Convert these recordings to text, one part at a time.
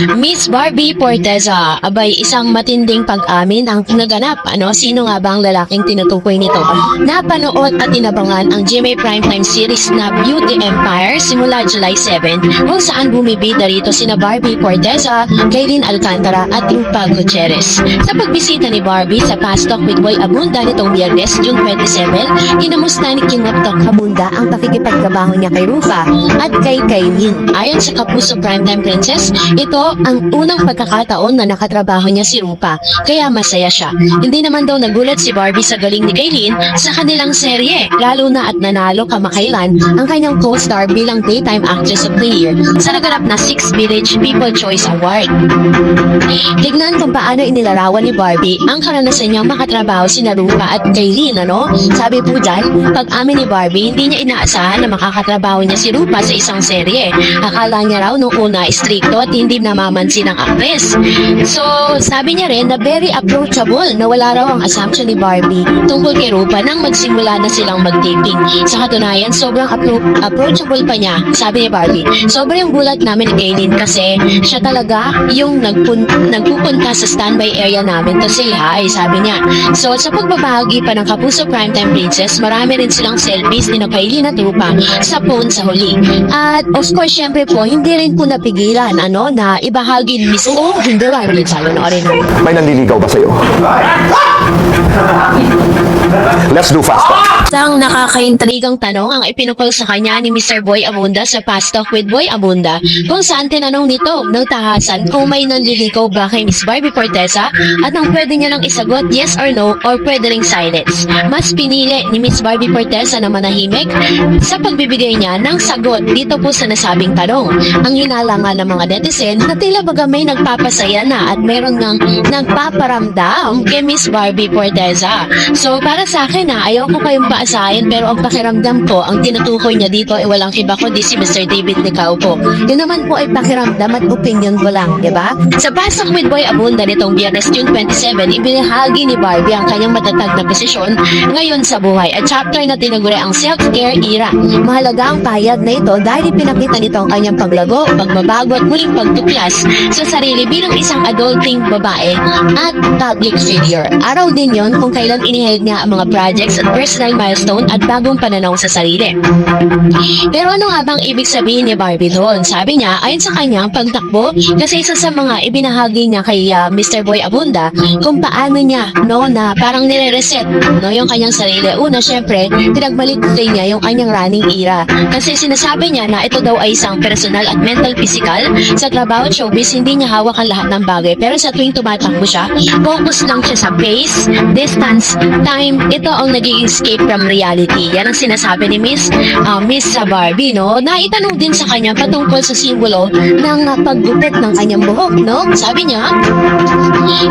Miss Barbie Forteza, abay isang matinding pag-amin ang naganap. Sino nga ba ang lalaking tinutukoy nito? Napanood at inabangan ang GMA Primetime series na Beauty Empire simula July 7, kung saan bumibida rito sina Barbie Forteza, Kaylin Alcantara at Rupa Gutierrez. Sa pagbisita ni Barbie sa Fast Talk with Boy Abunda nitong Biyernes, June 27, kinamusta ni King of Talk Abunda ang pakikipagtrabaho niya kay Rupa at kay Kaylin. Ayon sa Kapuso Primetime Princess, ito ang unang pagkakataon na nakatrabaho niya si Rupa, kaya masaya siya. Hindi naman daw nagulat si Barbie sa galing ni Kaylin sa kanilang serye, lalo na at nanalo kamakailan ang kanyang co-star bilang Daytime Actress of the Year sa naganap na 6 Village People Choice Award. Tignan kung paano inilarawan ni Barbie ang karanasan niyang makatrabaho si Rupa at Kaylin, Sabi po dyan, pag-amin ni Barbie, hindi niya inaasahan na makakatrabaho niya si Rupa sa isang serye. Akala niya raw nung una stricto at hindi namamansin ang actress. So, sabi niya rin na very approachable, na wala raw ang assumption ni Barbie tungkol kay Rupa nang magsimula na silang mag-taping. Sa katunayan, sobrang approachable pa niya, sabi ni Barbie. Sobrang gulat namin ni Kaylin kasi siya talaga yung nagpupunta sa standby area namin to say hi, sabi niya. So, sa pagbabahagi pa ng Kapuso Primetime Princess, marami rin silang selfies ni Kaylin at Rupa sa phone sa huli. At of course, syempre po, hindi rin po napigilan na ibahagi ni Miss hindi ba rin tayo na rin. May nanliligaw ba sa'yo? Let's do fast talk. Isang nakakaintrigang tanong ang ipinukol sa kanya ni Mr. Boy Abunda sa Fast Talk with Boy Abunda, kung saan tinanong nito ng tahasan kung may nanliligaw ba kay Miss Barbie Forteza at ang pwede niya lang isagot yes or no or pwede ring silence. Mas pinili ni Miss Barbie Forteza na manahimik sa pagbibigay niya ng sagot dito po sa nasabing tanong. Ang hinala nga ng mga netizen na tila baga may nagpapasaya na at meron ngang nagpaparamdam kay Miss Barbie Forteza. So para sa akin ayaw ko kayong paasahin, pero ang pakiramdam ko, ang tinutukoy niya dito ay walang iba kundi si Mr. David Licauco. Yun naman po ay pakiramdam at opinion ko lang, di ba? Sa Pasok with Boy Abunda nitong Biyernes June 27, ibinahagi ni Barbie ang kanyang matatag na posisyon ngayon sa buhay at chapter na tinaguri ang self-care era. Mahalaga ang pahayag na ito dahil ipinakita nito ang kanyang paglago, pagbabago at muling pagtuklas sa sarili bilang isang adulting babae at public figure. Araw din yon kung kailan inihayag niya ang mga projects at personal milestone at bagong pananaw sa sarili. Pero ano nga bang ibig sabihin ni Barbie doon? Sabi niya, ayon sa kanyang pagtakbo, kasi isa sa mga ibinahagi niya kay Mr. Boy Abunda kung paano niya na parang nire-reset yung kanyang sarili. Una, syempre, pinagbalik niya yung kanyang running era. Kasi sinasabi niya na ito daw ay isang personal at mental physical. Sa trabaho at showbiz, hindi niya hawak ang lahat ng bagay. Pero sa tuwing tumatakbo siya, focus lang siya sa pace, distance, time. Ito ang naging escape from reality. Yan ang sinasabi ni Miss Barbie, na itanong din sa kanya patungkol sa simbolo ng paggupit ng kanyang buhok, Sabi niya,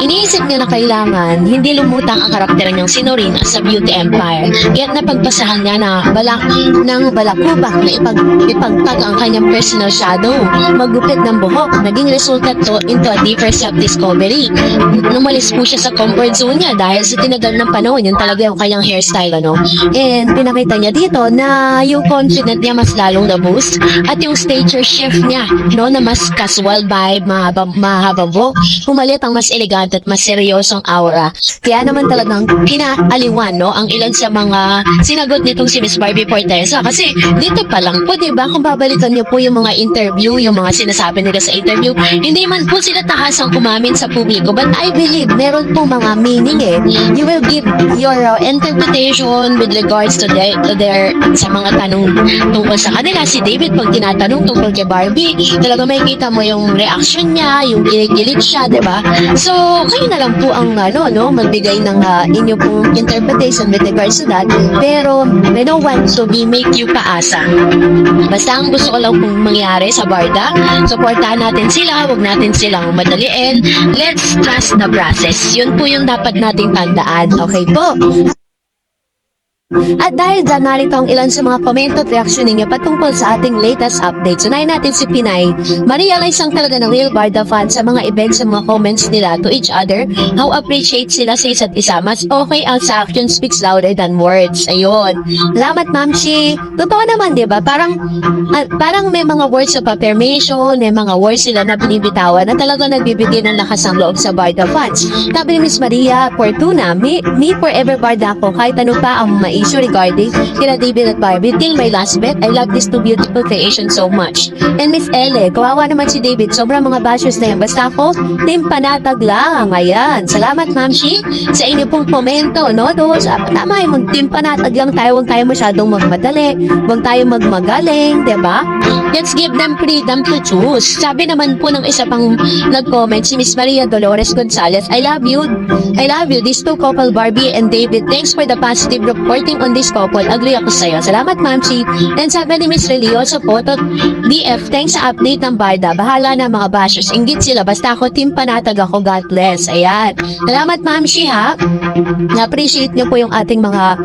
iniisip niya na kailangan hindi lumutang ang karakter niyang si Noreen sa Beauty Empire. Kaya't napagpasahan niya na balakubak na ipagtag ang kanyang personal shadow, maggupit ng buhok. Naging resulta to into a deeper self-discovery. Numalis po siya sa comfort zone niya dahil sa tinagal ng panahon, yun talaga yung kanyang hairstyle, And pinakita niya dito na yung confident niya mas lalong na-boost at yung stature shift niya, na mas casual vibe, mahabang buhok, pumalit ang mas elegant at mas seryosong aura. Kaya naman talagang kinaaliwan, ang ilan sa mga sinagot nitong si Miss Barbie Forteza. Kasi dito pa lang po, diba, kung babalikan niyo po yung mga interview, yung mga sinasabi nila sa interview, hindi man po sila tahasang umamin sa publiko. But I believe, meron po mga meaning You will give your interpretation with regards to their sa mga tanong tungkol sa kanila. Si David, pag tinatanong tungkol kay Barbie, talaga makikita mo yung reaction niya, yung kilig siya, diba? So, kayo na lang po ang magbigay ng inyo pong interpretation with regards to that. Pero, I don't want to make you paasa. Basta ang gusto ko lang pong mangyari sa Barda, supportahan natin sila, huwag natin silang madaliin. Let's trust the process. Yun po yung dapat nating tandaan. Okay po? At dahil dyan, narito ang ilan sa mga komento at reaksyon ninyo patungkol sa ating latest update. Unahin natin si Pinay. Ma-realize lang talaga ng real Barda fans sa mga events sa mga comments nila to each other, how appreciate sila sa isa't isa. Mas okay ang sa action speaks louder than words. Ayun. Salamat, Ma'am Shi. Totoo naman, di ba? Parang may mga words of affirmation, may mga words sila na binibitawan na talaga nagbibigay ng lakas ng loob sa Barda fans. Sabi ni Miss Maria Fortuna, me forever Barda ako kahit ano pa ang ma-issue regarding kina David at Barbie. Till my last bet, I love this two beautiful creation so much. And Miss Elle, kawawa naman si David. Sobrang mga bashers na yan. Basta ako, team panatag lang. Ayan. Salamat, Ma'am Shi, sa inyo pong komento, no? Doon, tama yung team panatag lang tayo. Huwag tayo masyadong magmadali. Huwag tayo magmagaling, diba? Let's give them freedom to choose. Sabi naman po ng isa pang nag-comment, si Miss Maria Dolores Gonzalez, I love you. I love you. These two couple, Barbie and David. Thanks for the positive reporting on this couple. Agree ako sa'yo. Salamat, Ma'am Chi. And sabi ni Miss Relio sa photo, DF, thanks sa update ng Barda. Bahala na mga bashers. Inggit sila. Basta ako, team panatag ako. God bless. Ayan. Salamat, Ma'am Chi, ha? Na-appreciate niyo po yung ating mga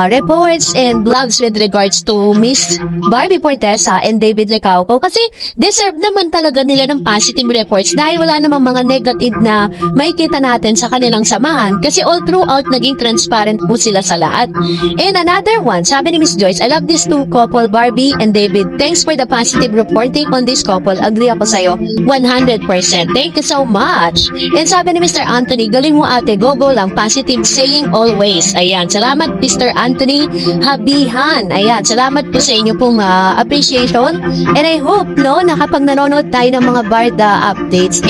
reports and vlogs with regards to Miss Barbie Fortesa and David Lecauco. Kasi deserve naman talaga nila ng positive reports dahil wala namang mga negative na makikita natin sa kanilang samahan. Kasi all throughout, naging transparent po sila sa lahat. And another one, sabi ni Miss Joyce, I love these two couple, Barbie and David. Thanks for the positive reporting on this couple. Agree ako sa'yo, 100%. Thank you so much. And sabi ni Mr. Anthony, galing mo ate, go lang, positive saying always. Ayan, salamat Mr. Anthony Habihan. Ayan, salamat po sa inyo pong appreciation. And I hope, no, na kapag nanonood tayo ng mga Barda updates,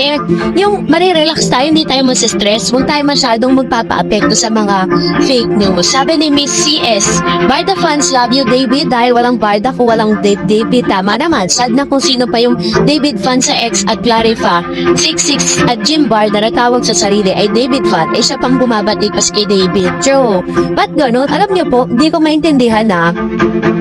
yung marirelax tayo, hindi tayo masistress, huwag tayo masyadong magpapa-apekto sa mga fake news. Sabi ni Miss CS, Barda fans love you, David, dahil walang Barda kung walang David. Tama naman. Sad na kung sino pa yung David fan sa X at Clarifa. 66 at Jim Barda na tawag sa sarili ay David fan. Eh siya pang bumabati pas kay David. True. Ba't gano'n? Alam niyo po, hindi ko maintindihan na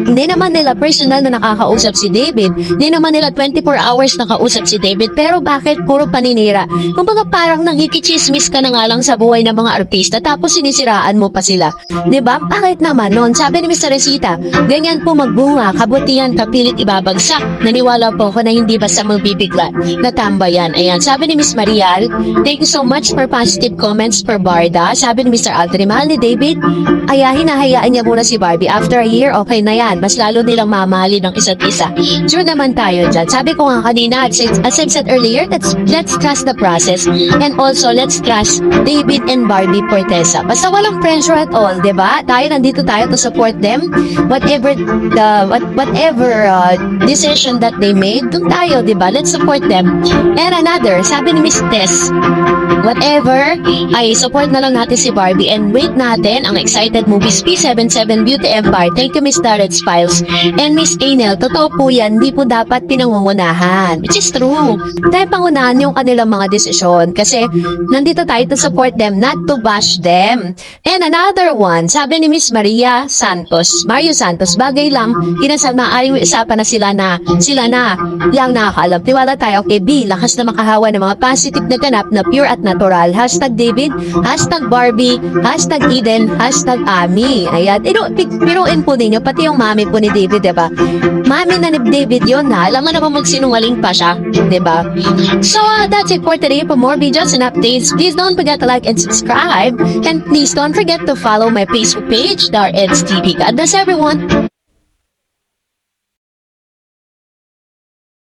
hindi naman nila personal na nakakausap si David. Hindi naman nila 24 hours nakausap si David. Pero bakit puro paninira? Kumbaga parang nangikichismis ka na nga lang sa buhay ng mga artista tapos sinisiraan mo pa sila. Diba? Bakit naman nun? Sabi ni Mr. Resita, ganyan po magbunga, kabutihan, kapilit ibabagsak. Naniwala po ako na hindi basta magbibigla. Natambayan. Ayan. Sabi ni Miss Marial, thank you so much for positive comments for Barda. Sabi ni Mr. Anthony, mahal ni David, hinahayaan niya muna si Barbie. After a year, okay na yan. Mas lalo nilang mamahali ng isa't isa. Sure naman tayo dyan. Sabi ko nga kanina, as I've said earlier, let's trust the process. And also, let's trust David and Barbie Fortesa. Basta walang pressure at all, diba? Tayo, nandito tayo to support them. Whatever decision that they made, dun tayo, diba? Let's support them. And another, sabi ni Miss Tess, whatever, ay support na lang natin si Barbie and wait natin ang excited movies P77 Beauty Empire. Thank you, Miss Darrett Spiles. And Miss Anel, totoo po yan, hindi po dapat pinangungunahan. Which is true. Tayo pangunahan yung kanilang mga desisyon kasi nandito tayo to support them, not to bash them. And another one, sabi ni Miss Mario Santos, bagay lang, kinasal maaaring usapan na sila na yang nakakaalam. Tiwala tayo, okay, B, lakas na makahawa ng mga positive na ganap na pure at natural. Hashtag David, hashtag Barbie, hashtag Eden, hashtag Ami. Ayan, piruin po ninyo, pati yung mami po ni David, diba? Mami na ni David yun, ha? Alam mo naman magsinungaling pa siya, diba? So, that's it for today. For more videos and updates, please don't forget to like and subscribe. And please don't forget to follow my Facebook page, Dar Eds TV. God bless everyone!